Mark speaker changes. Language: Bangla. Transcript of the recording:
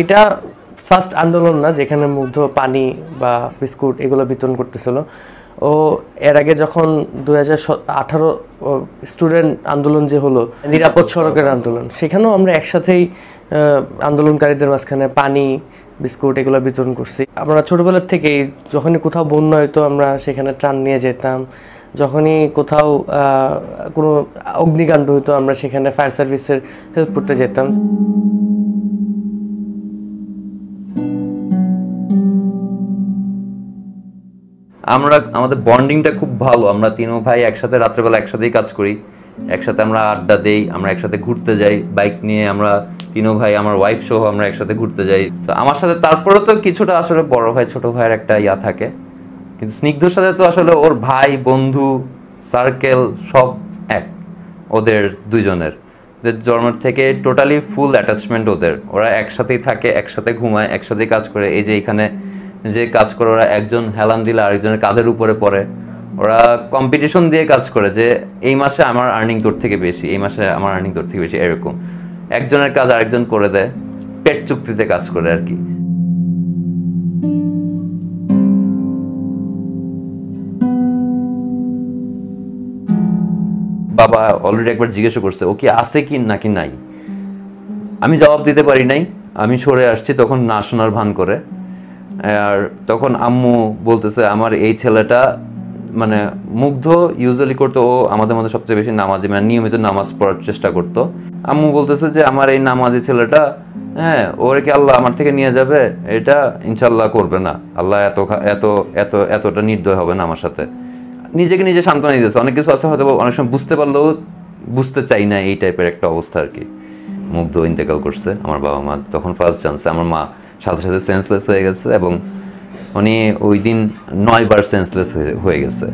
Speaker 1: এটা ফার্স্ট আন্দোলন না যেখানে মুগ্ধ পানি বা বিস্কুট এগুলো বিতরণ করতেছিল। ও এর আগে যখন 2018 স্টুডেন্ট আন্দোলন যে হলো, নিরাপদ সড়কের আন্দোলন, সেখানেও আমরা একসাথেই আন্দোলনকারীদের মাঝখানে পানি বিস্কুট এগুলো বিতরণ করছি। আমরা ছোটোবেলার থেকেই যখনই কোথাও বন্যা হইতো আমরা সেখানে ত্রাণ নিয়ে যেতাম, যখনই কোথাও কোনো অগ্নিকাণ্ড হইতো আমরা সেখানে ফায়ার সার্ভিসের হেল্প করতে যেতাম।
Speaker 2: আমাদের বন্ডিংটা খুব ভালো। আমরা তিনও ভাই একসাথে রাত্রেবেলা একসাথেই কাজ করি, একসাথে আমরা আড্ডা দেই, আমরা একসাথে ঘুরতে যাই বাইক নিয়ে। আমরা তিনও ভাই, আমার ওয়াইফ সহ আমরা একসাথে ঘুরতে যাই। তো আমার সাথে তারপরে তো কিছুটা আসলে বড় ভাই ছোট ভাইয়ের একটা ইয়া থাকে, কিন্তু স্নিগ্ধর সাথে তো আসলে ওর ভাই বন্ধু সার্কেল সব এক, ওদের দুইজনের জন্মের থেকে টোটালি ফুল অ্যাটাচমেন্ট ওদের। ওরা একসাথেই থাকে, একসাথে ঘুমায়, একসাথেই কাজ করে। এই যে এখানে যে কাজ করে, ওরা একজন হেলান দিলে আরেকজনের কাঁধের উপরে পড়ে। ওরা কম্পিটিশন দিয়ে কাজ করে যে এই মাসে আমার আর্নিং তোর থেকে বেশি, এই মাসে আমার আর্নিং তোর থেকে বেশি, এরকম একজনের কাজ আরেকজন করে দেয়, পেট চুক্তিতে কাজ করে আর কি। বাবা অলরেডি একবার জিজ্ঞেস করছে ও কি আছে কি নাকি নাই। আমি জবাব দিতে পারি নাই, আমি সরে আসছি। তখন না শোনার ভান করে। আর তখন আম্মু বলতেছে আমার এই ছেলেটা, মানে মুগ্ধ ইউজুয়ালি করতো, ও আমাদের মধ্যে সবচেয়ে বেশি নামাজি, মানে নিয়মিত নামাজ পড়ার চেষ্টা করতো। আম্মু বলতেছে যে আমার এই নামাজি ছেলেটা, হ্যাঁ, ওরে কি আল্লাহ আমার থেকে নিয়ে যাবে? এটা ইনশাল্লাহ করবে না, আল্লাহ এতটা নির্দয় হবে না আমার সাথে। নিজেকে নিজে সান্ত্বনা দিতেছে। অনেক কিছু আছে হয়তো অনেক সময় বুঝতে পারলেও বুঝতে চাই না, এই টাইপের একটা অবস্থা আর কি। মুগ্ধ ইন্তেকাল করছে, আমার বাবা মা তখন ফার্স্ট জানছে। আমার মা সাথে সাথে সেন্সলেস হয়ে গেছে এবং উনি ওই দিন 9 বার সেন্সলেস হয়ে গেছে।